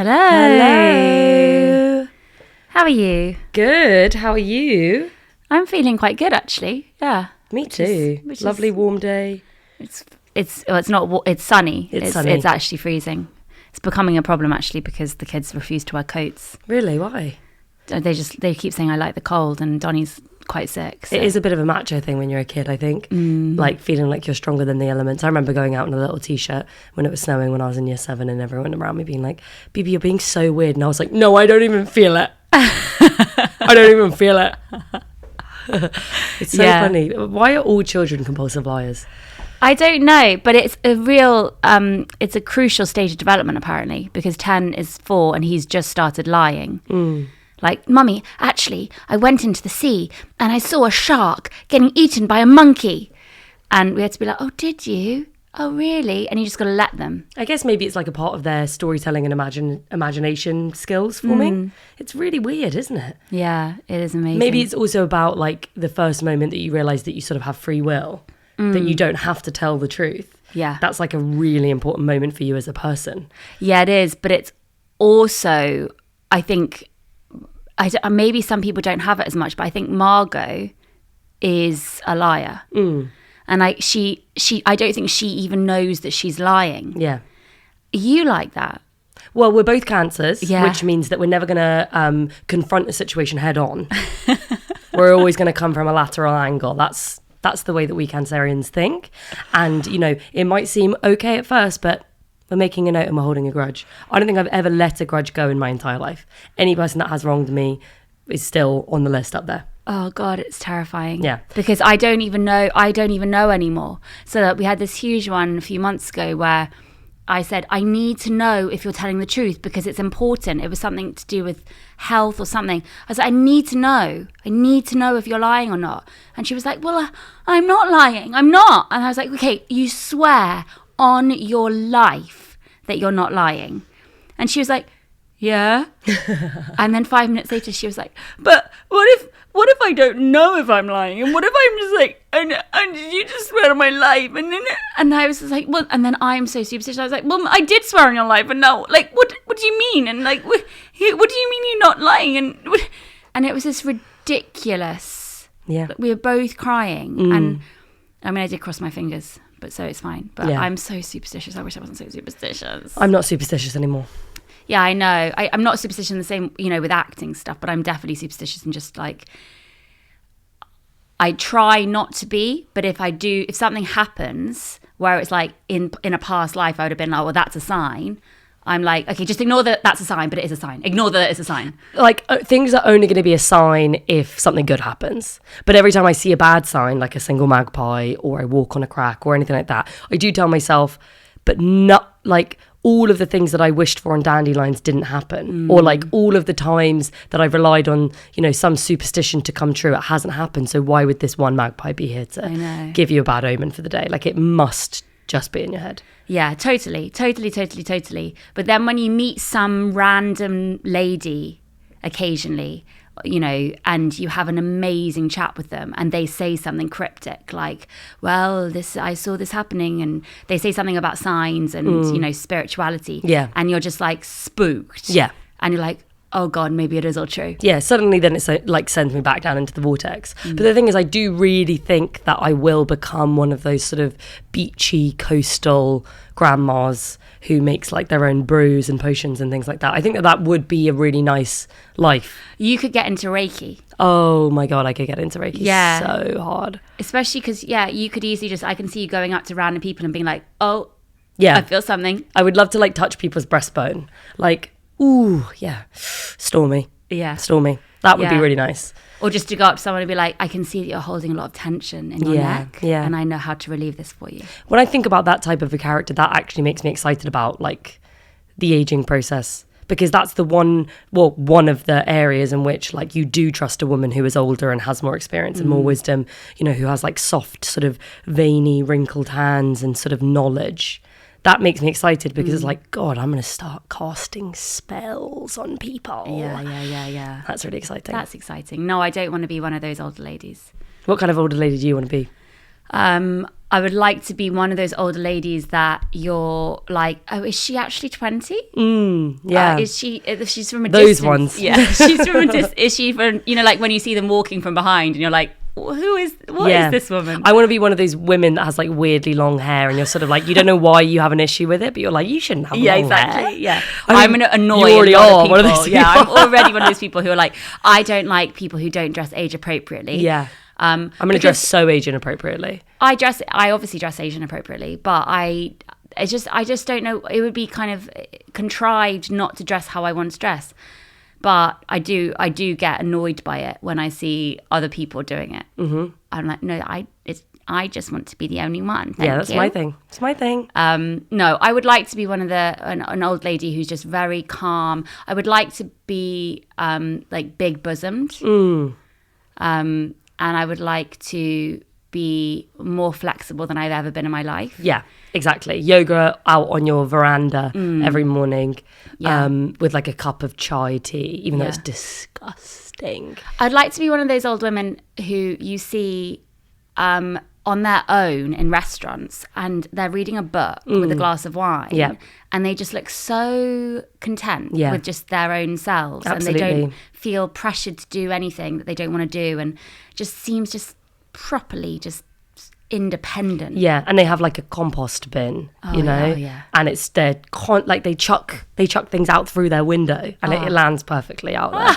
Hello. Hello. How are you? Good. How are you? I'm feeling quite good, actually. Yeah. Me too. Lovely warm day. It's sunny. It's sunny. It's actually freezing. It's becoming a problem actually because the kids refuse to wear coats. Really? Why? They keep saying I like the cold, and Donnie's quite sick. So. It is a bit of a macho thing when you're a kid, I think. Like feeling like you're stronger than the elements. I remember going out in a little t-shirt when it was snowing when I was in year 7, and everyone around me being like, "Bibi, you're being so weird." And I was like, "No, I don't even feel it. I don't even feel it." It's so funny. Why are all children compulsive liars? I don't know, but it's it's a crucial stage of development apparently, because 10 is 4 and he's just started lying. Like, "Mummy, actually, I went into the sea and I saw a shark getting eaten by a monkey." And we had to be like, "Oh, did you? Oh, really?" And you just got to let them. I guess maybe it's like a part of their storytelling and imagination skills forming. It's really weird, isn't it? Yeah, it is amazing. Maybe it's also about like the first moment that you realise that you sort of have free will, that you don't have to tell the truth. Yeah. That's like a really important moment for you as a person. Yeah, it is. But it's also, I think, maybe some people don't have it as much, but I think Margot is a liar. And I don't think she even knows that she's lying. Yeah. Are you like that? Well, we're both cancers, Yeah. which means that we're never going to confront a situation head on. We're always going to come from a lateral angle. That's the way that we Cancerians think. And, you know, it might seem okay at first, but we're making a note and we're holding a grudge. I don't think I've ever let a grudge go in my entire life. Any person that has wronged me is still on the list up there. Oh God, it's terrifying. Yeah. Because I don't even know anymore. So that we had this huge one a few months ago where I said, "I need to know if you're telling the truth because it's important." It was something to do with health or something. I was like, "I need to know. I need to know if you're lying or not." And she was like, "Well, I'm not lying. I'm not." And I was like, "Okay, you swear on your life that you're not lying?" And she was like, "Yeah." And then 5 minutes later she was like, "But what if I don't know if I'm lying? And what if I'm just like, and you just swear on my life?" And I was just like, "Well," and then I'm so superstitious. I was like, "Well, I did swear on your life, and now, like, what do you mean? And like, what do you mean you're not lying?" And it was this ridiculous. Yeah. We were both crying, and I mean, I did cross my fingers, but so it's fine. But Yeah. I'm so superstitious. I wish I wasn't so superstitious. I'm not superstitious anymore. Yeah, I know. I'm not superstitious in the same, with acting stuff, but I'm definitely superstitious in just like, I try not to be, but if something happens where it's like in a past life, I would have been like, "Well, that's a sign." I'm like, okay, just ignore that that's a sign, but it is a sign. Ignore that it's a sign. Like things are only going to be a sign if something good happens. But every time I see a bad sign, like a single magpie or I walk on a crack or anything like that, I do tell myself, but not like all of the things that I wished for on dandelions didn't happen. Or like all of the times that I've relied on, some superstition to come true, it hasn't happened. So why would this one magpie be here to give you a bad omen for the day? Like it must just be in your head. Yeah, totally. But then when you meet some random lady occasionally, and you have an amazing chat with them and they say something cryptic like, "Well, I saw this happening," and they say something about signs and, spirituality. Yeah. And you're just like spooked. Yeah. And you're like, "Oh God, maybe it is all true." Yeah, suddenly then it's like sends me back down into the vortex. But the thing is, I do really think that I will become one of those sort of beachy coastal grandmas who makes like their own brews and potions and things like that. I think that would be a really nice life. You could get into Reiki. Oh my God, I could get into Reiki so hard. Especially because, you could easily I can see you going up to random people and being like, "Oh, yeah, I feel something." I would love to like touch people's breastbone. Like, ooh, yeah, stormy. Yeah. Stormy. That would be really nice. Or just to go up to someone and be like, "I can see that you're holding a lot of tension in your neck, and I know how to relieve this for you." When I think about that type of a character, that actually makes me excited about like the aging process, because that's one of the areas in which like you do trust a woman who is older and has more experience and more wisdom, who has like soft sort of veiny, wrinkled hands and sort of knowledge. That makes me excited because it's like, God, I'm going to start casting spells on people. Yeah. That's really exciting. That's exciting. No, I don't want to be one of those older ladies. What kind of older lady do you want to be? I would like to be one of those older ladies that you're like, oh, is she actually 20? Yeah. Is she? If she's from a Those distance. ones. Yeah. She's from a distance. Is she from, like when you see them walking from behind and you're like, what is this woman? I want to be one of those women that has like weirdly long hair and you're sort of like, you don't know why you have an issue with it, but you're like, you shouldn't have long hair. Yeah. I'm going to annoy you already a lot are of people. one of those people. Yeah, I'm already one of those people who are like, I don't like people who don't dress age appropriately. Yeah. I'm going to dress so age inappropriately. I obviously dress Asian appropriately, but I just don't know. It would be kind of contrived not to dress how I want to dress. But I do get annoyed by it when I see other people doing it. Mm-hmm. I'm like, no, I just want to be the only one. Thank that's you. my thing. It's my thing. No, I would like to be one of an old lady who's just very calm. I would like to be like big bosomed. And I would like to be more flexible than I've ever been in my life. Yeah, exactly. Yoga out on your veranda every morning with like a cup of chai tea, even though it's disgusting. I'd like to be one of those old women who you see on their own in restaurants and they're reading a book with a glass of wine. Yeah. And they just look so content with just their own selves. Absolutely. And they don't feel pressured to do anything that they don't want to do and just seems just properly just independent. Yeah, and they have like a compost bin, you know, and it's like they chuck things out through their window and it lands perfectly out there.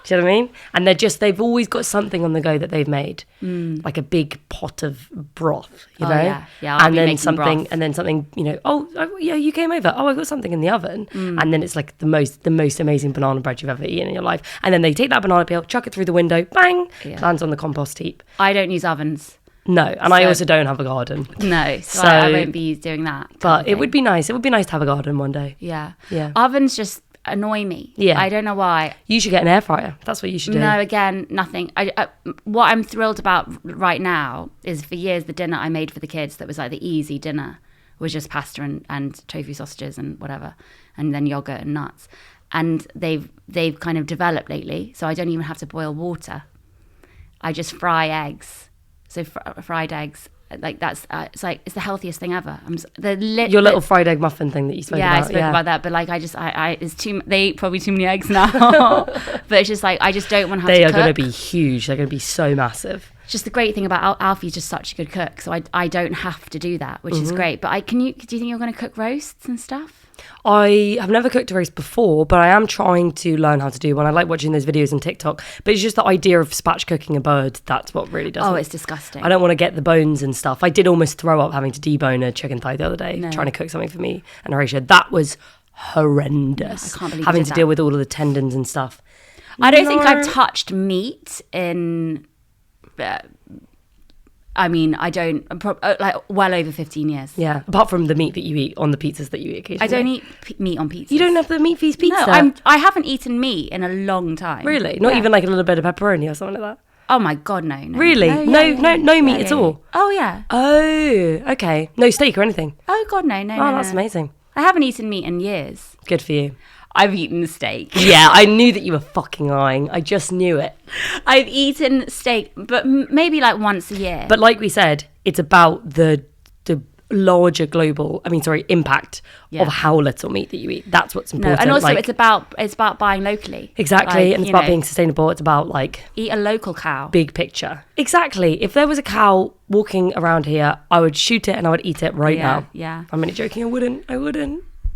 Do you know what I mean? And they've always got something on the go that they've made, like a big pot of broth, you know? Yeah. And then something, you know, you came over. Oh, I got something in the oven. And then it's like the most amazing banana bread you've ever eaten in your life. And then they take that banana peel, chuck it through the window, bang, lands on the compost heap. I don't use ovens. No, and I also don't have a garden. No, so I won't be doing that. But it would be nice. It would be nice to have a garden one day. Yeah. Yeah. Ovens just annoy me. Yeah. I don't know why. You should get an air fryer. That's what you should do. No, again, nothing. What I'm thrilled about right now is for years the dinner I made for the kids that was like the easy dinner was just pasta and tofu sausages and whatever, and then yogurt and nuts. And they've kind of developed lately, so I don't even have to boil water. I just fry eggs. So fried eggs. Like that's it's the healthiest thing ever. Your little fried egg muffin thing that you spoke about. Yeah, I spoke about that, but like they eat probably too many eggs now. But it's just like I just don't want to have to cook. They are going to be huge. They're going to be so massive. Just the great thing about Alfie's just such a good cook, so I don't have to do that, which is great. But do you think you're going to cook roasts and stuff? I have never cooked a roast before, but I am trying to learn how to do one. I like watching those videos on TikTok, but it's just the idea of spatch cooking a bird. That's what really does it. Oh, it's disgusting. I don't want to get the bones and stuff. I did almost throw up having to debone a chicken thigh the other day, trying to cook something for me and Horatio. That was horrendous. I can't believe having to deal with all of the tendons and stuff. I don't think I've touched meat in... I mean, I don't, like, well over 15 years. Yeah, apart from the meat that you eat on the pizzas that you eat occasionally. I don't eat meat on pizzas. You don't have the meat feast pizza? No, I haven't eaten meat in a long time. Really? Not even like a little bit of pepperoni or something like that? Oh my God, no. Really? No meat at all? Oh, yeah. Oh, okay. No steak or anything? Oh, God, no. Oh, that's amazing. I haven't eaten meat in years. Good for you. I've eaten steak. Yeah, I knew that you were fucking lying. I just knew it. I've eaten steak, but maybe like once a year. But like we said, it's about the larger global, impact of how little meat that you eat. That's what's important. No, and also it's about buying locally. Exactly, like, and it's about being sustainable. It's about like eat a local cow. Big picture. Exactly. If there was a cow walking around here, I would shoot it and I would eat it right now. Yeah. I'm only joking.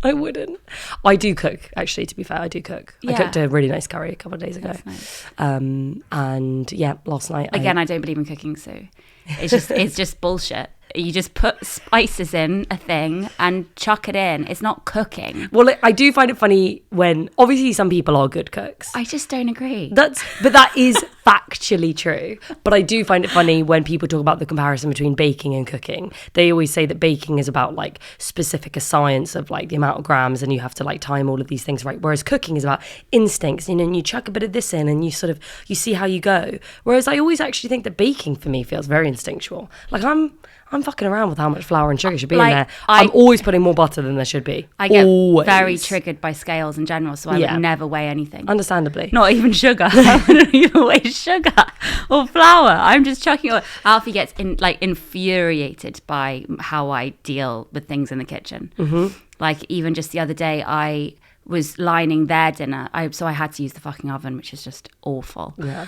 I wouldn't. I do cook, actually, to be fair. I do cook. Yeah. I cooked a really nice curry a couple of days ago. That's nice. And yeah, last night. Again, I don't believe in cooking, so it's just bullshit. You just put spices in a thing and chuck it in. It's not cooking. Well, I do find it funny when, obviously, some people are good cooks. I just don't agree. But that is factually true. But I do find it funny when people talk about the comparison between baking and cooking. They always say that baking is about like specific a science of like the amount of grams and you have to like time all of these things right. Whereas cooking is about instincts, and you chuck a bit of this in and you see how you go. Whereas I always actually think that baking for me feels very instinctual. Like I'm I'm fucking around with how much flour and sugar should be Like, in there. I'm always putting more butter than there should be. I get always. very triggered by scales in general, so I would never weigh anything. Understandably. Not even sugar. I wouldn't even weigh sugar or flour. I'm just chucking it. Alfie gets infuriated by how I deal with things in the kitchen. Mm-hmm. Like even just the other day, I was lining their dinner, so I had to use the fucking oven, which is just awful. Yeah.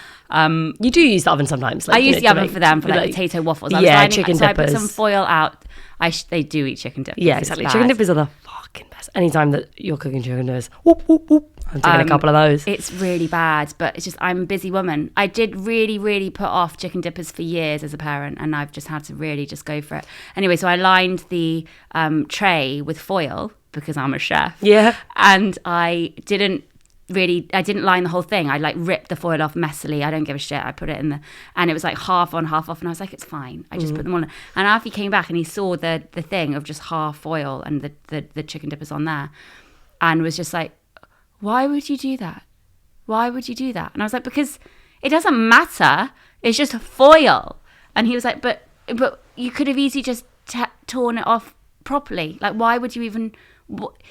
You do use the oven sometimes. Like, I use the oven for them for like potato waffles. I was lining, chicken so dippers. I put some foil out. They do eat chicken dippers. Yeah, exactly. Chicken dippers are the fucking best. Anytime that you're cooking chicken dippers, whoop, whoop, whoop. I'm taking a couple of those. It's really bad, but it's just I'm a busy woman. I did really, really put off chicken dippers for years as a parent, and I've just had to really just go for it. Anyway, so I lined the tray with foil because I'm a chef. Yeah. And I didn't line the whole thing. I like ripped the foil off messily. I don't give a shit. I put it in and it was like half on, half off. And I was like, it's fine. I just put them on. And after he came back and he saw the thing of just half foil and the chicken dippers on there and was just like, why would you do that? Why would you do that? And I was like, because it doesn't matter. It's just foil. And he was like, but you could have easily just torn it off properly. Like, why would you even...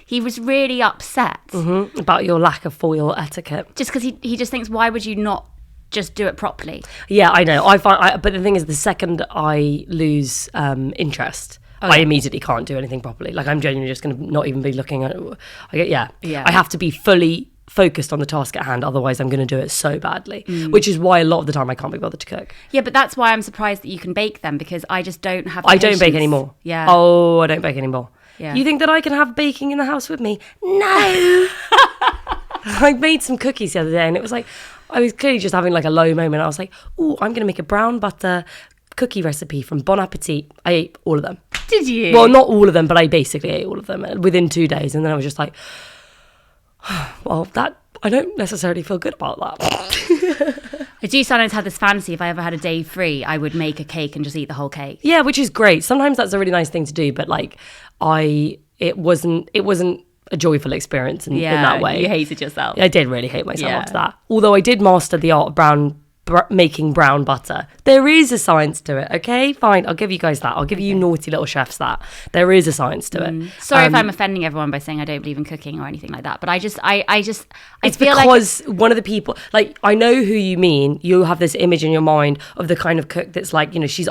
He was really upset about your lack of foil etiquette. Just because he just thinks, why would you not just do it properly? Yeah, I know. But the thing is, the second I lose interest, I immediately can't do anything properly. Like I'm genuinely just going to not even be looking at it. I have to be fully focused on the task at hand, otherwise I'm going to do it so badly, which is why a lot of the time I can't be bothered to cook. Yeah, but that's why I'm surprised that you can bake them, because I just don't have I don't bake anymore. Yeah. Oh, I don't bake anymore. Yeah. You think that I can have baking in the house with me? No. I made some cookies the other day and it was like, I was clearly just having like a low moment. I was like, oh, I'm going to make a brown butter cookie recipe from Bon Appetit. I ate all of them. Did you? Well, not all of them, but I basically ate all of them within 2 days. And then I was just like, well, I don't necessarily feel good about that. I do sometimes have this fantasy, if I ever had a day free, I would make a cake and just eat the whole cake. Yeah, which is great. Sometimes that's a really nice thing to do, but like it wasn't a joyful experience in that way. You hated yourself. I did really hate myself after that. Although I did master the art of making brown butter. There is a science to it, okay? Fine, I'll give you guys that. I'll give you naughty little chefs that. There is a science to it. Sorry if I'm offending everyone by saying I don't believe in cooking or anything like that, but I it's feel because one of the people, like, I know who you mean. You have this image in your mind of the kind of cook that's like, you know, she's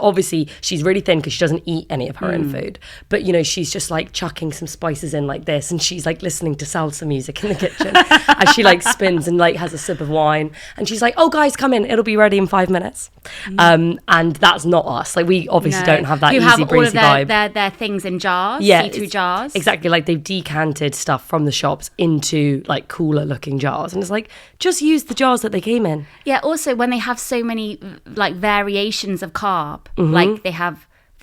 really thin because she doesn't eat any of her own food, but you know, she's just like chucking some spices in like this, and she's like listening to salsa music in the kitchen as she like spins and like has a sip of wine, and she's like, oh guys, come in, it'll be ready in 5 minutes. And that's not us. Like, we obviously don't have that easy breezy vibe. Their things in jars, see-through jars. Exactly, like they've decanted stuff from the shops into like cooler looking jars, and it's like, just use the jars that they came in. Yeah, also when they have so many like variations of carb, like they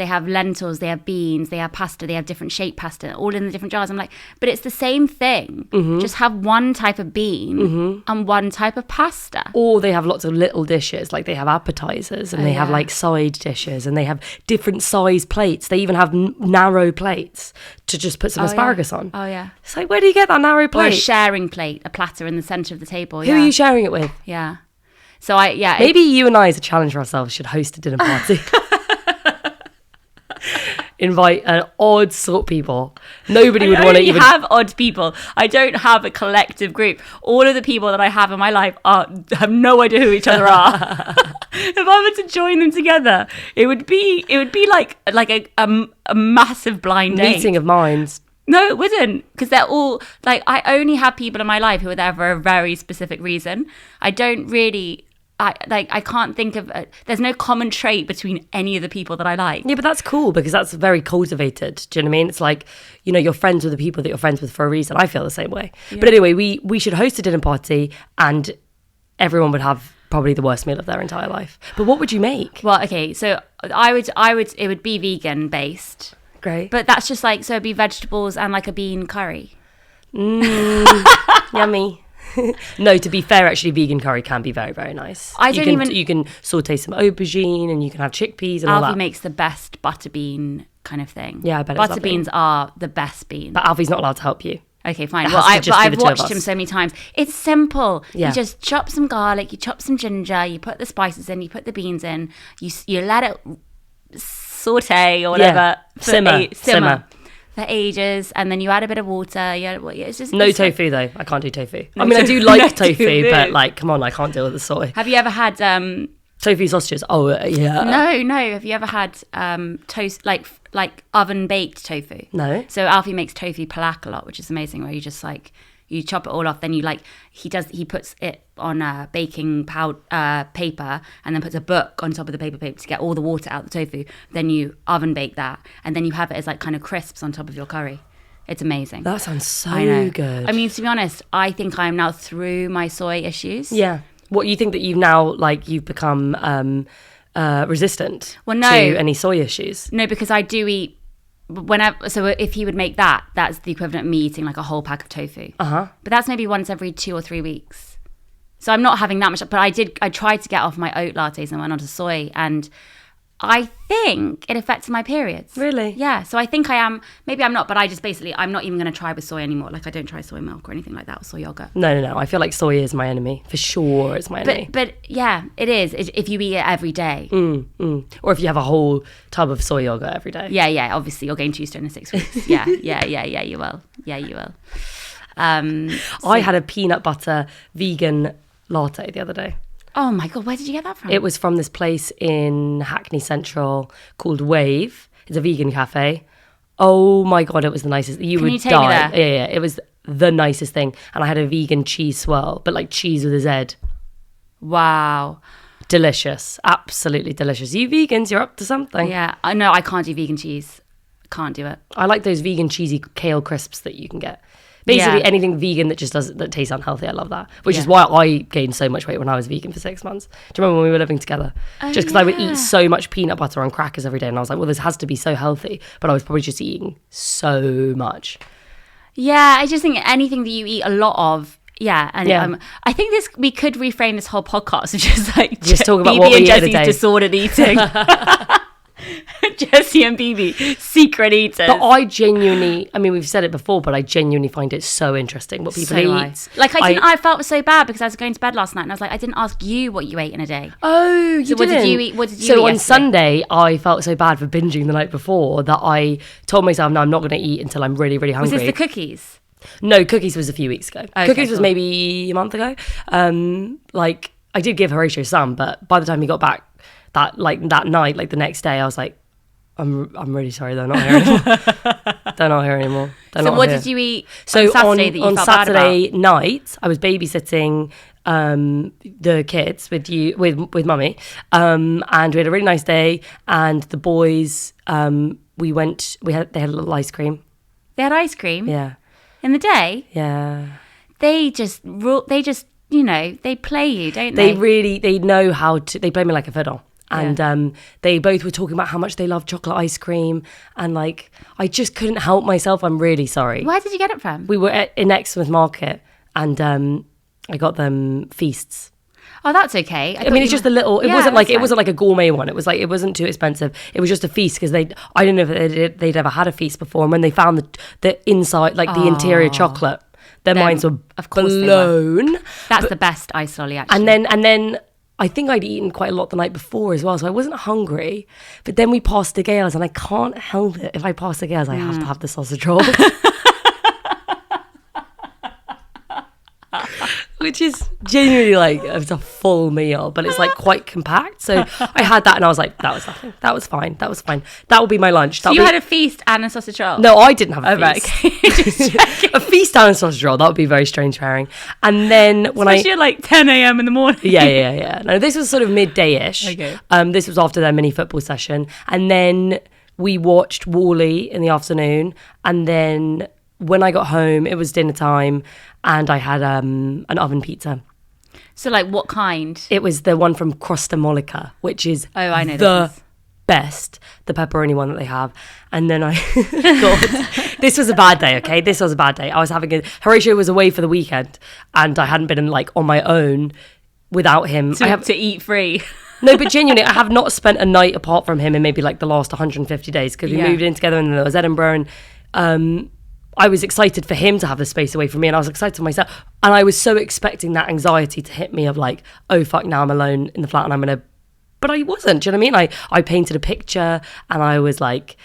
have lentils, they have beans, they have pasta, they have different shaped pasta, all in the different jars. I'm like, but it's the same thing. Just have one type of bean and one type of pasta. Or they have lots of little dishes, like they have appetizers and they have like side dishes, and they have different size plates. They even have narrow plates to just put some asparagus on. Oh yeah. It's like, where do you get that narrow plate? Or a sharing plate, a platter in the center of the table. Who are you sharing it with? Yeah. So maybe you and I, as a challenge for ourselves, should host a dinner party. Invite an odd sort of people. Nobody would want to even have odd people. I don't have a collective group. All of the people that I have in my life have no idea who each other are. If I were to join them together, it would be like a massive blind date. Meeting of minds. No, it wouldn't, because they're all like, I only have people in my life who are there for a very specific reason. I don't really. I can't think of there's no common trait between any of the people that I like. Yeah, but that's cool, because that's very cultivated. Do you know what I mean? It's like, you know, you're friends with the people that you're friends with for a reason. I feel the same way. Yeah. But anyway, we should host a dinner party and everyone would have probably the worst meal of their entire life. But what would you make? Well, okay, so I would it would be vegan based. Great. But that's just like, so it'd be vegetables and like a bean curry. Yummy. No, to be fair, actually, vegan curry can be very, very nice. You can saute some aubergine and you can have chickpeas and all that. Alfie makes the best butter bean kind of thing. Yeah, I bet butter beans are the best beans. But Alfie's not allowed to help you. Okay, fine. Well, I've watched him so many times. It's simple. Yeah. You just chop some garlic, you chop some ginger, you put the spices in, you put the beans in, you let it saute or whatever. Simmer. For ages, and then you add a bit of water. It's just No it's tofu though. I can't do tofu. I mean, I do like tofu, but like, come on, I can't deal with the soy. Have you ever had Tofu sausages? Oh yeah. No. Have you ever had toast like oven baked tofu? No. So Alfie makes tofu palak a lot, which is amazing. Where you just like you chop it all off, then he puts it on a baking paper, and then puts a book on top of the paper to get all the water out of the tofu. Then you oven bake that, and then you have it as like kind of crisps on top of your curry. It's amazing. That sounds so good. I mean, to be honest, I think I am now through my soy issues. Yeah. What, you think that you've become resistant to any soy issues? No, because I do eat so if he would make that, that's the equivalent of me eating like a whole pack of tofu. But that's maybe once every 2 or 3 weeks. So I'm not having that much. But I tried to get off my oat lattes and went onto soy, and I think it affects my periods. Really? Yeah. So I think I am. Maybe I'm not, but I'm not even going to try with soy anymore. Like I don't try soy milk or anything like that, or soy yogurt. No. I feel like soy is my enemy. For sure it's my enemy. But yeah, it is. If you eat it every day. Or if you have a whole tub of soy yogurt every day. Yeah. Obviously, you'll gain 2 stone in 6 weeks. Yeah, you will. Yeah, you will. I had a peanut butter vegan latte the other day. Oh my God, where did you get that from? It was from this place in Hackney Central called Wave. It's a vegan cafe. Oh my God, it was the nicest. You would take die. me there? Yeah, it was the nicest thing. And I had a vegan cheese swirl, but like cheese with a Z. Wow. Delicious. Absolutely delicious. You vegans, you're up to something. Yeah, I know I can't do vegan cheese. Can't do it. I like those vegan cheesy kale crisps that you can get. Basically anything vegan that tastes unhealthy, I love that. Which is why I gained so much weight when I was vegan for 6 months. Do you remember when we were living together? Just because I would eat so much peanut butter on crackers every day, and I was like, well, this has to be so healthy. But I was probably just eating so much. Yeah, I just think anything that you eat a lot of, I think we could reframe this whole podcast of just talk about BB what we and eat in a Jessie's day. disordered eating. Jessie and BB, secret eaters. But I genuinely, I mean, we've said it before, but I genuinely find it so interesting what people eat. I felt so bad because I was going to bed last night and I was like, I didn't ask you what you ate in a day. Oh, you didn't? What did you eat? So on Sunday, I felt so bad for binging the night before that I told myself, no, I'm not going to eat until I'm really, really hungry. Was this the cookies? No, cookies was a few weeks ago. Okay, Cookies was maybe a month ago. I did give Horatio some, but by the time he got back that night, like the next day, I was like, I'm really sorry, they're not here anymore. They're not here anymore. So what did you eat on Saturday that you felt bad about? On Saturday night, I was babysitting the kids with mummy, and we had a really nice day. And the boys, they had a little ice cream. They had ice cream? Yeah. In the day? Yeah. They just they play you, don't they? They know how to. They play me like a fiddle. And they both were talking about how much they love chocolate ice cream. And like, I just couldn't help myself. I'm really sorry. Where did you get it from? We were in Exmouth Market, and I got them feasts. Oh, that's okay. I mean, it's just a little. It wasn't like a gourmet one. It was like, it wasn't too expensive. It was just a feast because I didn't know if they'd ever had a feast before. And when they found the inside, like the interior chocolate, their minds were blown. That's the best ice lolly, actually. And then I think I'd eaten quite a lot the night before as well, so I wasn't hungry. But then we passed the Gales, and I can't help it. If I pass the Gales, I have to have the sausage roll. Which is genuinely like, it's a full meal, but it's like quite compact. So I had that and I was like, that was nothing. That was fine. That will be my lunch. So you had a feast and a sausage roll? No, I didn't have a feast. Right. Just checking. A feast and a sausage roll, that would be very strange pairing. And then especially at like 10 a.m. in the morning. Yeah. No, this was sort of midday-ish. Okay. This was after their mini football session. And then we watched Wall-E in the afternoon. And then when I got home, it was dinner time, and I had an oven pizza. So, like, what kind? It was the one from Crosta Molica, which is I know the best, the pepperoni one that they have. And then God, this was a bad day, okay? This was a bad day. I was Horatio was away for the weekend, and I hadn't been like on my own without him. To eat free. No, but genuinely, I have not spent a night apart from him in maybe like the last 150 days, because we moved in together, and then there was Edinburgh, and I was excited for him to have the space away from me, and I was excited for myself. And I was so expecting that anxiety to hit me of like, oh fuck, now I'm alone in the flat and I'm going to But I wasn't. Do you know what I mean? I painted a picture and I was like,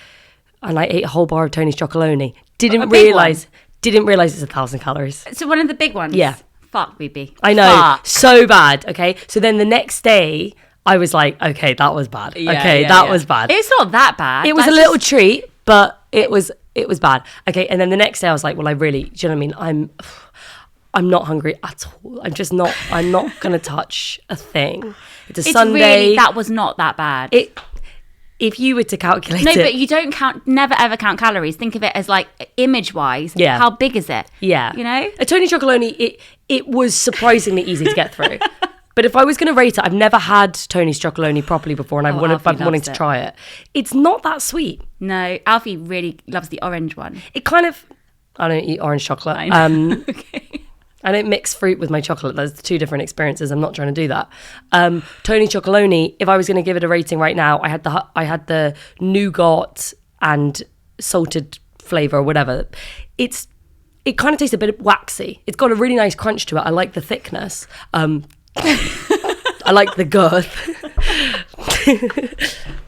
and I ate a whole bar of Tony's chocolonely. Didn't realise it's 1,000 calories. So one of the big ones? Yeah. Fuck, BB. I know. Fuck. So bad. Okay. So then the next day, I was like, okay, that was bad. That was bad. It's not that bad. It was a little treat, but it was bad. Okay. And then the next day I was like, well, I really, do you know what I mean? I'm not hungry at all. I'm not going to touch a thing. It's Sunday. Really, that was not that bad. If you were to calculate No, it. but you don't never ever count calories. Think of it as like image-wise. Yeah. How big is it? Yeah. You know? A Tony Chocolonely, it was surprisingly easy to get through. But if I was going to rate it, I've never had Tony's Chocolonely properly before, and I've been wanting to try it. It's not that sweet. No, Alfie really loves the orange one. It kind of... I don't eat orange chocolate. I know. Okay. I don't mix fruit with my chocolate. There's two different experiences. I'm not trying to do that. Tony Chocolonely, if I was going to give it a rating right now, I had the nougat and salted flavour or whatever. It kind of tastes a bit waxy. It's got a really nice crunch to it. I like the thickness. I like the girth.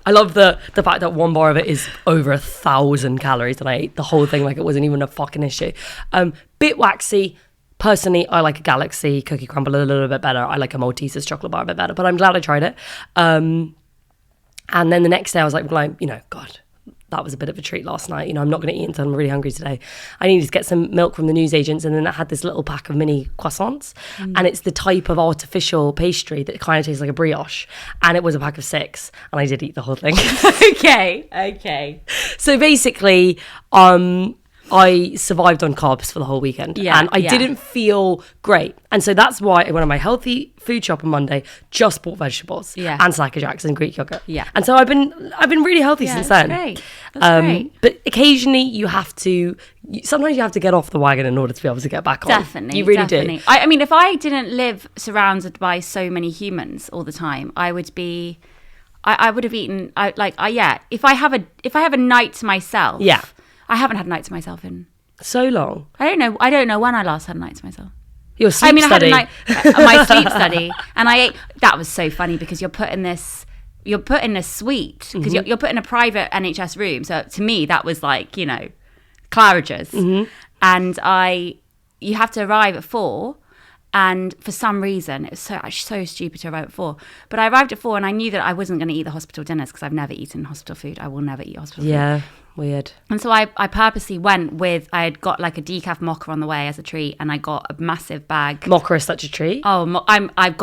I love the fact that one bar of it is over 1,000 calories and I ate the whole thing like it wasn't even a fucking issue. Bit waxy. Personally, I like a Galaxy cookie crumble a little bit better. I like a Malteser's chocolate bar a bit better, but I'm glad I tried it. And then the next day I was like, God, that was a bit of a treat last night. I'm not going to eat until I'm really hungry today. I needed to get some milk from the newsagents, and then I had this little pack of mini croissants, and it's the type of artificial pastry that kind of tastes like a brioche, and it was a pack of 6, and I did eat the whole thing. Okay. So basically, I survived on carbs for the whole weekend, and I didn't feel great. And so that's why I went on my healthy food shop on Monday, just bought vegetables and Slacker Jacks and Greek yogurt. Yeah. And so I've been really healthy since then. Great. That's great. But occasionally sometimes you have to get off the wagon in order to be able to get back on. Definitely. You really do. I mean, if I didn't live surrounded by so many humans all the time, I would be, I would have eaten, if I have a night to myself. Yeah. I haven't had a night to myself in so long. I don't know when I last had a night to myself. Your sleep study. I had my sleep study, and I ate. That was so funny because you're put in this suite because you're put in a private NHS room. So to me, that was like Claridge's, and you have to arrive at 4. And for some reason, it was so stupid to arrive at 4. But I arrived at 4, and I knew that I wasn't going to eat the hospital dinners because I've never eaten hospital food. I will never eat hospital food. Yeah, weird. And so I purposely went with, I had got like a decaf mocha on the way as a treat, and I got a massive bag. Mocha is such a treat. Oh, I'm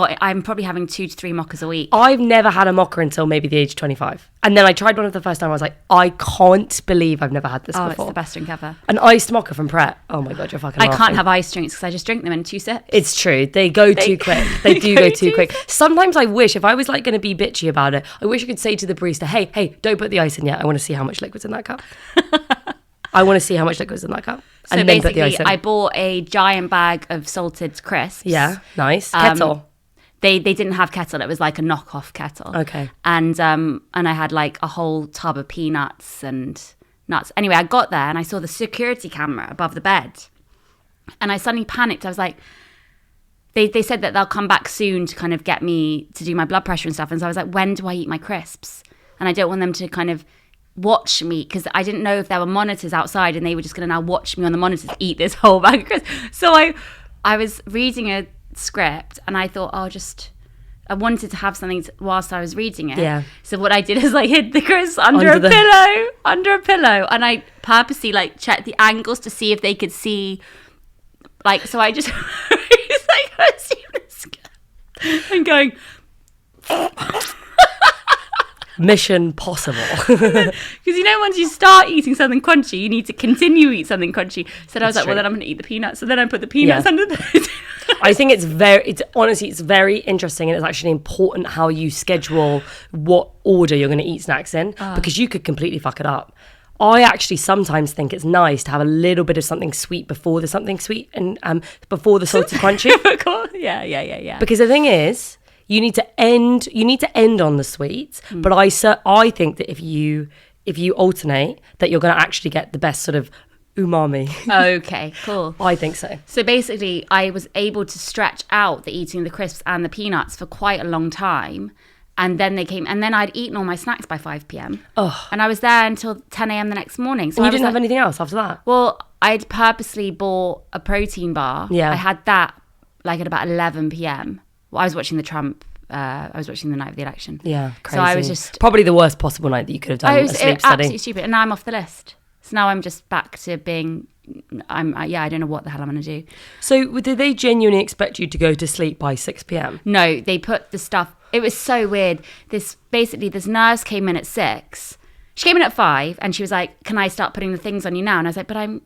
probably having 2 to 3 mochas a week. I've never had a mocha until maybe the age of 25. And then I tried one for the first time. I was like, I can't believe I've never had this before. It's the best drink ever. An iced mocha from Pret. Oh my God, you're fucking laughing. I can't have iced drinks because I just drink them in 2 sips. It's true. They go too quick. They do go too quick. Sometimes I wish, if I was like going to be bitchy about it, I wish I could say to the barista, hey, don't put the ice in yet. I want to see how much liquid's in that cup. I want to see how much liquid's in that cup. So and then put the ice in. I bought a giant bag of salted crisps. Yeah, nice. Kettle. They didn't have kettle. It was like a knockoff kettle. Okay. And I had like a whole tub of peanuts and nuts. Anyway, I got there and I saw the security camera above the bed. And I suddenly panicked. I was like, they said that they'll come back soon to kind of get me to do my blood pressure and stuff. And so I was like, when do I eat my crisps? And I don't want them to kind of watch me because I didn't know if there were monitors outside and they were just going to now watch me on the monitors eat this whole bag of crisps. So I was reading a script and I thought I wanted to have something whilst I was reading it. Yeah. So what I did is I hid the crisps under a pillow, and I purposely like checked the angles to see if they could see. Like, so I just it's like I was doing this and going. Mission possible. Because once you start eating something crunchy, you need to continue eat something crunchy. So I was like, well, then I'm going to eat the peanuts. So then I put the peanuts under the. I think it's very interesting, and it's actually important how you schedule what order you're going to eat snacks in, because you could completely fuck it up. I actually sometimes think it's nice to have a little bit of something sweet before the something sweet and before the salty crunchy. Yeah. Because the thing is, you need to end on the sweets, but I think that if you alternate, that you're going to actually get the best sort of umami. Okay, cool. I think so. So basically, I was able to stretch out the eating the crisps and the peanuts for quite a long time, And then they came, and then I'd eaten all my snacks by 5 p.m. Oh. And I was there until 10 a.m. the next morning. So And I you was didn't have like, anything else after that? well, I'd purposely bought a protein bar. Yeah. I had that like at about 11 p.m. Well, I was watching the night of the election. Yeah, crazy. So I was just... Probably the worst possible night that you could have done, a sleep study. Absolutely stupid. And now I'm off the list. So now I'm just back to being... I don't know what the hell I'm going to do. So did they genuinely expect you to go to sleep by 6 p.m? No, they put the stuff... It was so weird. This nurse came in at 6. She came in at 5 and she was like, can I start putting the things on you now? And I was like, but I'm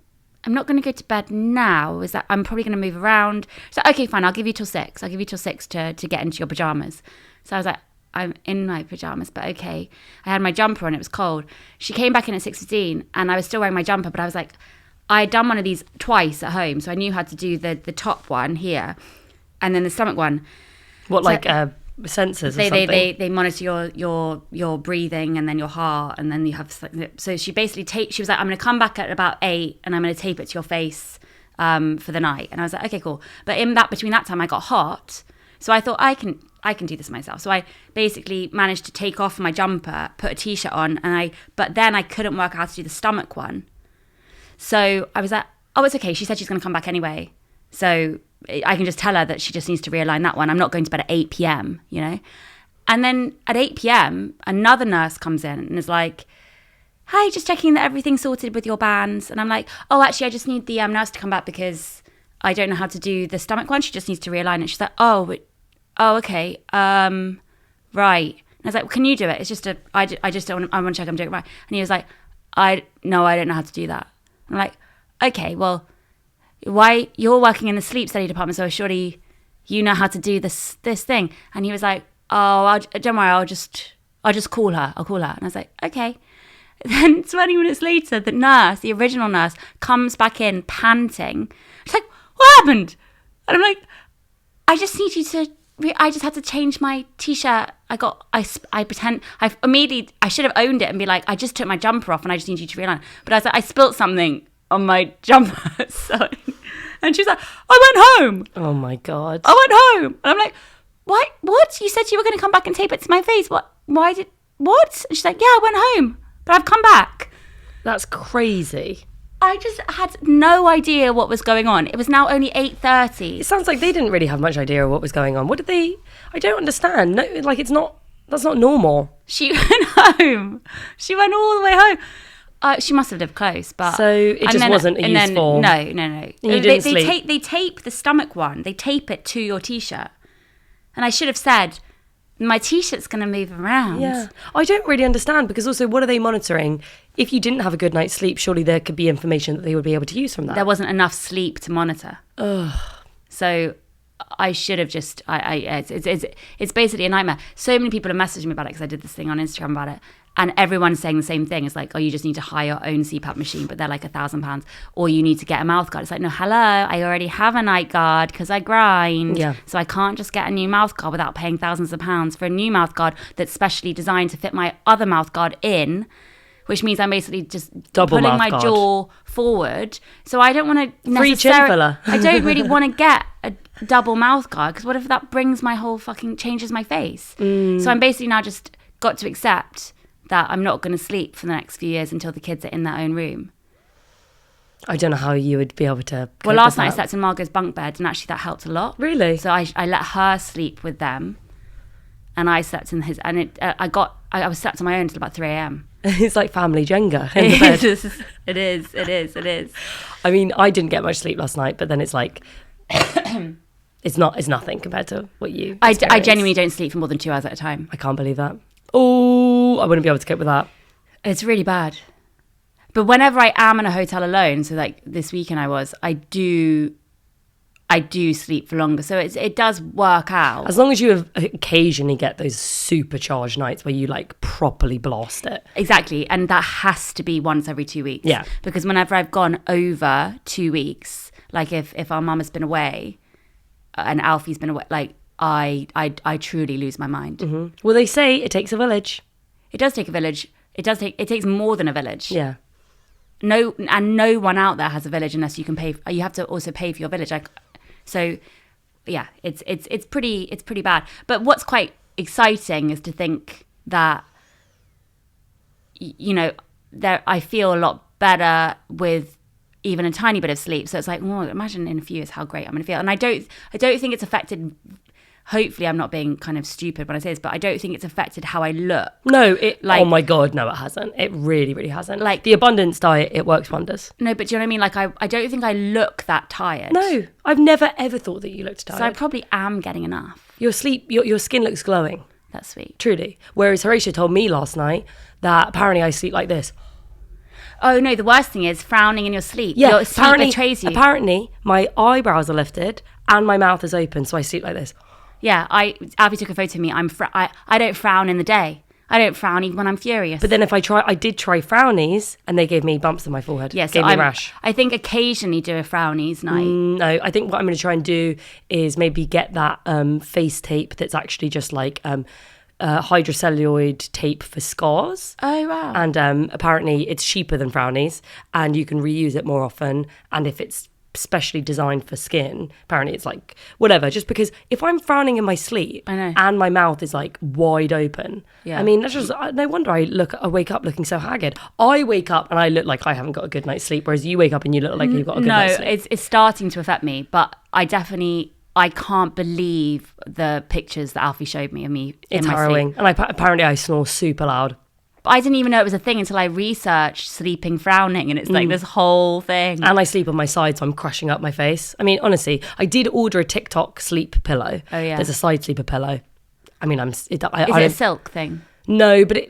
not going to go to bed now. Is that I'm probably going to move around. So okay, fine. I'll give you till 6. I'll give you till 6 to get into your pajamas. So I was like, I'm in my pajamas, but okay. I had my jumper on. It was cold. She came back in at 6:15 and I was still wearing my jumper, but I was like, I had done one of these twice at home. So I knew how to do the top one here and then the stomach one. What, so, like sensors or something? They monitor your breathing and then your heart, and then you have... So she basically she was like, I'm going to come back at about 8 and I'm going to tape it to your face for the night. And I was like, okay, cool. But between that time I got hot. So I thought I can do this myself. So I basically managed to take off my jumper, put a t-shirt on, but then I couldn't work out how to do the stomach one. So I was like, oh, it's okay. She said she's going to come back anyway. So I can just tell her that she just needs to realign that one. I'm not going to bed at 8 p.m., you know? And then at 8 p.m., another nurse comes in and is like, hi, just checking that everything's sorted with your bands. And I'm like, oh, actually, I just need the nurse to come back because I don't know how to do the stomach one. She just needs to realign it. She's like, oh, okay. Right. And I was like, well, can you do it? It's just I just don't want to check I'm doing it right. And he was like, I don't know how to do that. I'm like, okay, well, why you're working in the sleep study department, so surely you know how to do this thing. And he was like, oh, don't worry, I'll just call her. I'll call her. And I was like, okay. Then 20 minutes later, the original nurse, comes back in panting. She's like, what happened? And I'm like, I just need you to... I just had to change my t-shirt. I should have owned it and be like, I just took my jumper off and I just need you to realign. But I was like, I spilt something on my jumper. And she was like, I went home. Oh my God. I went home. And I'm like, what? You said you were going to come back and tape it to my face. What? And she's like, yeah, I went home, but I've come back. That's crazy. I just had no idea what was going on. It was now only 8:30. It sounds like they didn't really have much idea of what was going on. What did they... I don't understand. No, like, that's not normal. She went home. She went all the way home. She must have lived close, but... So it just wasn't a useful... No. You didn't sleep. They tape the stomach one. They tape it to your T-shirt. And I should have said, my T-shirt's going to move around. Yeah. I don't really understand, because also, what are they monitoring? If you didn't have a good night's sleep, surely there could be information that they would be able to use from that. There wasn't enough sleep to monitor. Ugh. So I should have just... It's basically a nightmare. So many people have messaged me about it because I did this thing on Instagram about it. And everyone's saying the same thing. It's like, oh, you just need to hire your own CPAP machine, but they're like £1,000. Or you need to get a mouth guard. It's like, no, hello, I already have a night guard because I grind. Yeah. So I can't just get a new mouth guard without paying thousands of pounds for a new mouth guard that's specially designed to fit my other mouth guard in, which means I'm basically just pulling my jaw forward. So I don't want to Free chin filler. I don't really want to get a double mouth guard because what if that brings my whole changes my face? So I'm basically now just got to accept that I'm not going to sleep for the next few years until the kids are in their own room. I don't know how you would be able to... Well, last night I slept in Margot's bunk bed, and actually that helped a lot. Really? So I let her sleep with them, and I slept in his... And I was slept on my own until about 3 a.m. It's like family Jenga in the bed. It is. I mean, I didn't get much sleep last night, but then it's like... it's nothing compared to what you I genuinely don't sleep for more than 2 hours at a time. I can't believe that. Oh, I wouldn't be able to cope with that. It's really bad. But whenever I am in a hotel alone, so like this weekend I do sleep for longer. So it does work out. As long as you occasionally get those supercharged nights where you like properly blast it. Exactly. And that has to be once every 2 weeks. Yeah. Because whenever I've gone over 2 weeks, like if our mum has been away and Alfie's been away, like I truly lose my mind. Mm-hmm. Well, they say it takes a village. It does take a village. It takes more than a village. Yeah. No one out there has a village unless you can pay. You have to also pay for your village. So, yeah, it's pretty bad. But what's quite exciting is to think that, there I feel a lot better with even a tiny bit of sleep. So it's like, well, imagine in a few years how great I'm going to feel. And I don't think it's affected. Hopefully, I'm not being kind of stupid when I say this, but I don't think it's affected how I look. No, oh my God, no, it hasn't. It really, really hasn't. Like the abundance diet, it works wonders. No, but do you know what I mean? Like I don't think I look that tired. No, I've never ever thought that you looked tired. So I probably am getting enough. Your skin looks glowing. That's sweet. Truly. Whereas Horatio told me last night that apparently I sleep like this. Oh no, the worst thing is frowning in your sleep. Yeah, your sleep betrays you. Apparently, my eyebrows are lifted and my mouth is open, so I sleep like this. Yeah, Abby took a photo of me. I don't frown in the day. I don't frown even when I'm furious. But then I did try frownies, and they gave me bumps on my forehead. Yes, gave me a rash. I think occasionally do a frownies night. No, I think what I'm going to try and do is maybe get that face tape that's actually just like hydrocelluloid tape for scars. Oh wow! And apparently it's cheaper than frownies, and you can reuse it more often. And if it's specially designed for skin, apparently it's like whatever. Just because if I'm frowning in my sleep and my mouth is like wide open, I mean that's just no wonder I wake up looking so haggard. I wake up and I look like I haven't got a good night's sleep, whereas you wake up and you look like you've got a good night's sleep. No, it's starting to affect me, but I can't believe the pictures that Alfie showed me of me it's in my harrowing sleep. And apparently I snore super loud. I didn't even know it was a thing until I researched sleeping frowning, and it's like this whole thing. And I sleep on my side, so I'm crushing up my face. I mean, honestly, I did order a TikTok sleep pillow. Oh yeah, there's a side sleeper pillow. I mean, is it a silk thing? No, but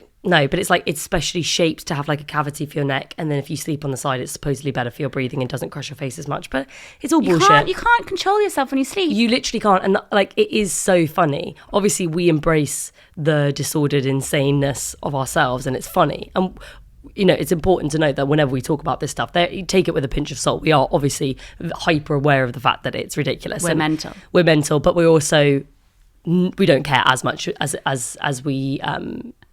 it's like it's specially shaped to have like a cavity for your neck, and then if you sleep on the side, it's supposedly better for your breathing and doesn't crush your face as much. But it's all bullshit. You can't control yourself when you sleep. You literally can't, and like it is so funny. Obviously, we embrace the disordered insaneness of ourselves, and it's funny. And it's important to note that whenever we talk about this stuff, you take it with a pinch of salt. We are obviously hyper aware of the fact that it's ridiculous. We're mental, but we're also we don't care as much as we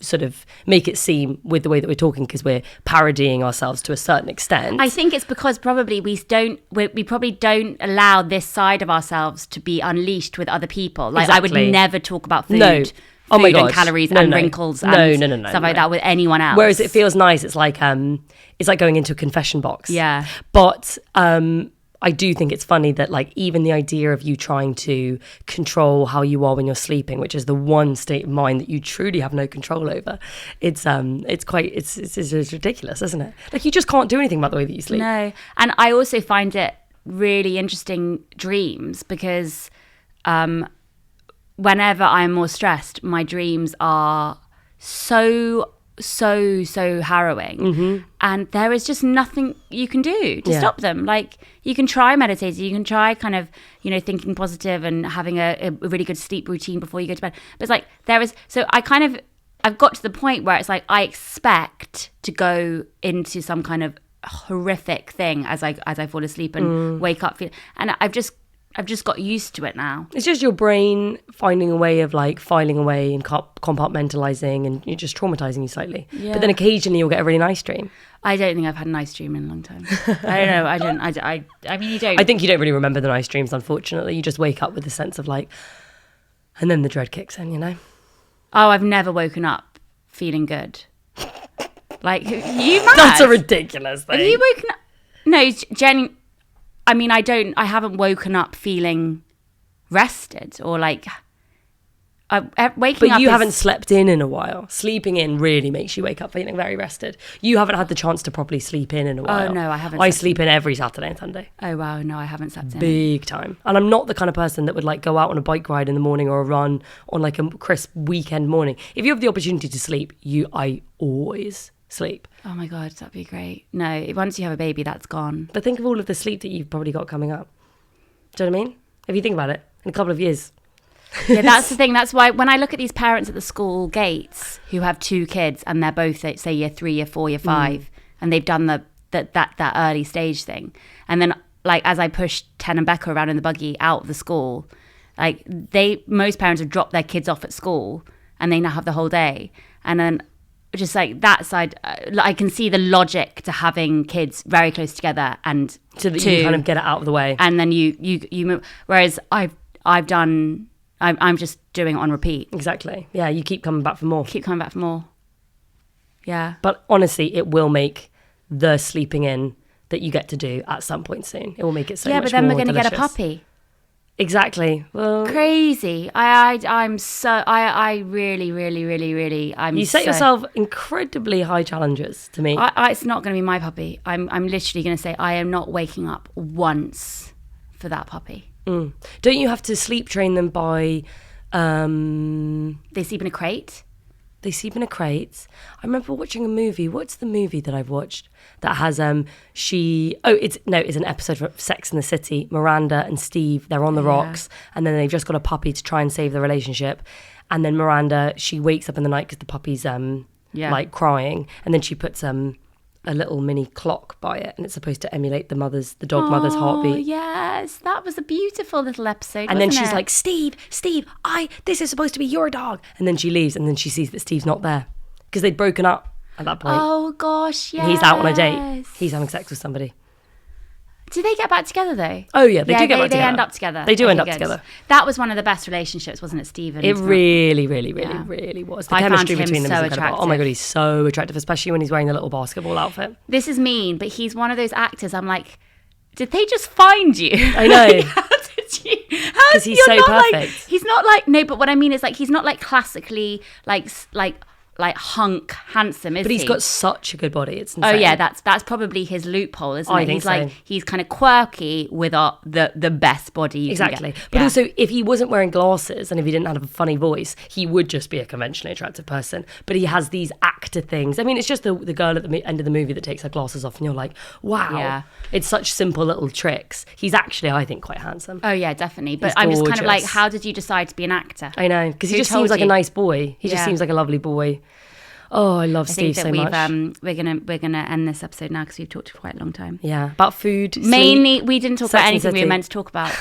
sort of make it seem with the way that we're talking, because we're parodying ourselves to a certain extent. I think it's because probably we probably don't allow this side of ourselves to be unleashed with other people. Like exactly. I would never talk about food. No. Oh my God. And calories and wrinkles and stuff like that with anyone else. Whereas it feels nice. It's like going into a confession box. Yeah. But I do think it's funny that like even the idea of you trying to control how you are when you're sleeping, which is the one state of mind that you truly have no control over, it's ridiculous, isn't it? Like you just can't do anything about the way that you sleep. No. And I also find it really interesting dreams, because whenever I'm more stressed, my dreams are so harrowing, and there is just nothing you can do to stop them. Like you can try meditating, you can try kind of thinking positive and having a really good sleep routine before you go to bed, but it's like I've got to the point where it's like I expect to go into some kind of horrific thing as I fall asleep and wake up and I've just got used to it now. It's just your brain finding a way of like filing away and compartmentalizing, and you're just traumatizing you slightly. Yeah. But then occasionally you'll get a really nice dream. I don't think I've had a nice dream in a long time. I don't know. I mean, you don't. I think you don't really remember the nice dreams, unfortunately. You just wake up with a sense of like, and then the dread kicks in, Oh, I've never woken up feeling good. Like, you mad? That's a ridiculous thing. Have you woken up? No, Jen. I mean, I haven't woken up feeling rested or like waking up. But you haven't slept in a while. Sleeping in really makes you wake up feeling very rested. You haven't had the chance to properly sleep in a while. Oh, no, I haven't. I sleep in every Saturday and Sunday. Oh, wow. No, I haven't slept in. Big time. And I'm not the kind of person that would like go out on a bike ride in the morning or a run on like a crisp weekend morning. If you have the opportunity to sleep, I always sleep. Oh my God, that'd be great. No, once you have a baby, that's gone. But think of all of the sleep that you've probably got coming up. Do you know what I mean? If you think about it, in a couple of years. Yeah, that's the thing. That's why when I look at these parents at the school gates who have 2 kids and they're both, say, year 3, year 4, year 5, and they've done that early stage thing. And then, like, as I push Ten and Becca around in the buggy out of the school, like, most parents have dropped their kids off at school and they now have the whole day. And then just like that side, I can see the logic to having kids very close together and so that you kind of get it out of the way, and then you move. Whereas I'm just doing it on repeat. Exactly. Yeah, you keep coming back for more. Keep coming back for more. Yeah. But honestly, it will make the sleeping in that you get to do at some point soon. It will make it so much more delicious. Yeah, but then we're going to get a puppy. Exactly. Well, crazy. I really, really, really, really. You set yourself incredibly high challenges to me. It's not going to be my puppy. I'm literally going to say I am not waking up once for that puppy. Don't you have to sleep train them by? They sleep in a crate. They sleep in a crate. I remember watching a movie. What's the movie that I've watched that has it's an episode of Sex and the City. Miranda and Steve, they're on the rocks, and then they've just got a puppy to try and save the relationship. And then Miranda, she wakes up in the night because the puppy's like crying, and then she puts a little mini clock by it, and it's supposed to emulate the dog mother's heartbeat. Yes, that was a beautiful little episode. And then she's like, Steve, this is supposed to be your dog. And then she leaves, and then she sees that Steve's not there because they'd broken up at that point. Oh gosh, yes. He's out on a date. He's having sex with somebody. Do they get back together though? Oh yeah, they do get back together. They end up together. They do end up together. That was one of the best relationships, wasn't it, Stephen? It really, really, really, really was. The chemistry between them is incredible. Attractive. Oh my god, he's so attractive, especially when he's wearing the little basketball outfit. This is mean, but he's one of those actors. I'm like, did they just find you? I know. Like, how did you? Because he's so perfect. Like, he's not like but what I mean is like he's not like classically like hunk handsome, is he? But he's got such a good body. It's insane. Oh yeah, that's probably his loophole, isn't it? I think he's so. like he's kind of quirky with the best body you can exactly. get. But also, if he wasn't wearing glasses and if he didn't have a funny voice, he would just be a conventionally attractive person. But he has these actor things. I mean, it's just the girl at the end of the movie that takes her glasses off, and you're like, wow, yeah. It's such simple little tricks. He's actually, I think, quite handsome. Oh yeah, definitely. But He's I'm just kind of like, gorgeous. how did you decide to be an actor? I know, because he Who just seems told like a you? nice boy. He just seems like a lovely boy. Oh, I love Steve so much. We're gonna end this episode now because we've talked for quite a long time. Yeah, about food. Mainly, sleep, we didn't talk Sex about and anything we City. were meant to talk about.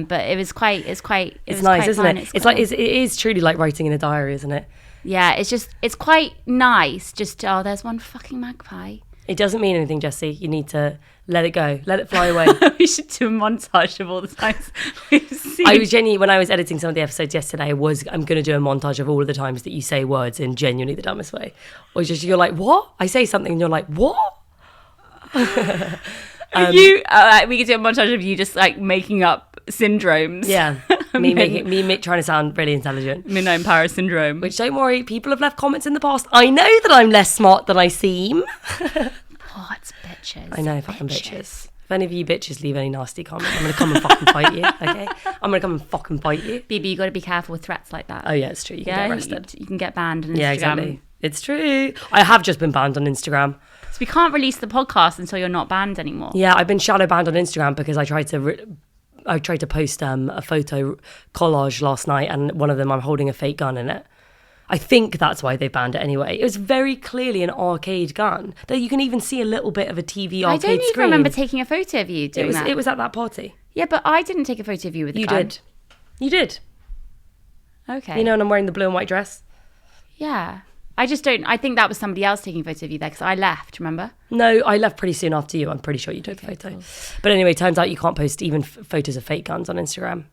But it was nice, isn't it? It's like it is truly like writing in a diary, isn't it? Yeah, it's quite nice. Just there's one fucking magpie. It doesn't mean anything, Jessie. You need to let it go, let it fly away. We should do a montage of all the times we've seen. I was genuinely, when I was editing some of the episodes yesterday, I'm going to do a montage of all of the times that you say words in genuinely the dumbest way. Or just, you're like, what? I say something and you're like, what? We could do a montage of you just like making up syndromes. Yeah. me trying to sound really intelligent. Midnight in Paris syndrome. Which, don't worry, people have left comments in the past. I know that I'm less smart than I seem. What bitches? I know, fucking bitches. If any of you bitches leave any nasty comments, I'm going to come and fucking fight you, okay? I'm going to come and fucking fight you. BB, you got to be careful with threats like that. Oh, yeah, it's true. You can get arrested. You can get banned on Instagram. Yeah, exactly. It's true. I have just been banned on Instagram. So we can't release the podcast until you're not banned anymore. Yeah, I've been shadow banned on Instagram because I tried to post a photo collage last night, and one of them I'm holding a fake gun in it. I think that's why they banned it anyway. It was very clearly an arcade gun. That you can even see a little bit of a TV arcade screen. I don't even remember taking a photo of you doing that. It was at that party. Yeah, but I didn't take a photo of you with the gun. You did. Okay. You know, and I'm wearing the blue and white dress. Yeah. I just don't... I think that was somebody else taking a photo of you there because I left, remember? No, I left pretty soon after you. I'm pretty sure you took the photo. Cool. But anyway, turns out you can't post even photos of fake guns on Instagram.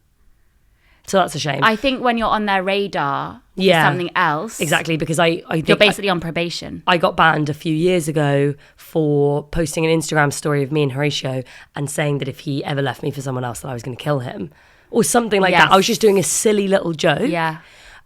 So that's a shame. I think when you're on their radar for something else... Exactly, because I think... You're basically on probation. I got banned a few years ago for posting an Instagram story of me and Horatio and saying that if he ever left me for someone else that I was going to kill him. Or something like that. I was just doing a silly little joke. Yeah.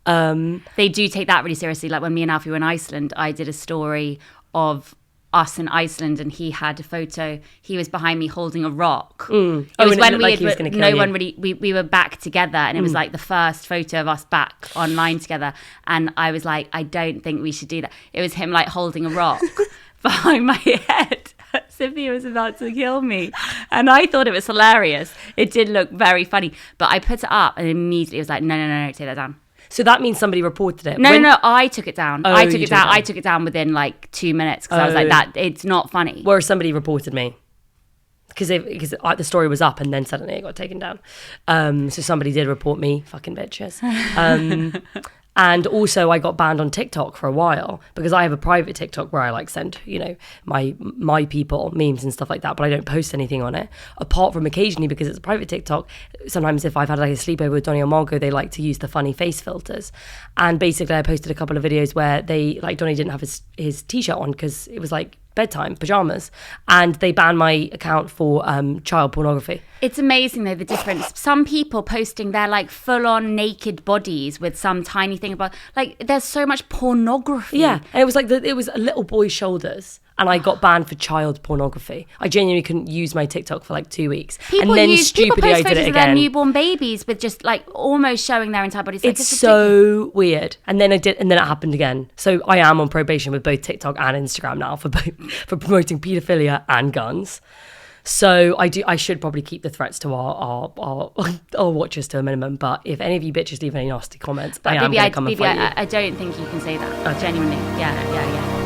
They do take that really seriously. Like when me and Alfie were in Iceland, I did a story of us in Iceland and he had a photo. He was behind me holding a rock. It was when we were back together, and it was like the first photo of us back online together. And I was like, I don't think we should do that. It was him like holding a rock behind my head. Sophia was about to kill me. And I thought it was hilarious. It did look very funny. But I put it up and immediately it was like, no, take that down. So that means somebody reported it? No, I took it down. Oh, I took it down. I took it down within like 2 minutes because I was like, that it's not funny. Whereas somebody reported me. Because the story was up and then suddenly it got taken down. So somebody did report me, fucking bitches. And also I got banned on TikTok for a while because I have a private TikTok where I like send, you know, my people memes and stuff like that, but I don't post anything on it apart from occasionally because it's a private TikTok. Sometimes if I've had like a sleepover with Donnie or Margot, they like to use the funny face filters. And basically I posted a couple of videos where they, like, Donnie didn't have his t-shirt on because it was like bedtime pajamas, and they banned my account for child pornography. It's amazing though, the difference. Some people posting their like full-on naked bodies with some tiny thing about, like, there's so much pornography. Yeah, and it was like it was a little boy's shoulders, and I got banned for child pornography. I genuinely couldn't use my TikTok for like 2 weeks. People and then post stupidly I did photos it of their again. newborn babies with just like almost showing their entire bodies. Like, It's so weird. And then it happened again. So I am on probation with both TikTok and Instagram now for promoting paedophilia and guns. So I should probably keep the threats to our watchers to a minimum. But if any of you bitches leave any nasty comments, I am going to come and fight you. I don't think you can say that. Genuinely. Yeah.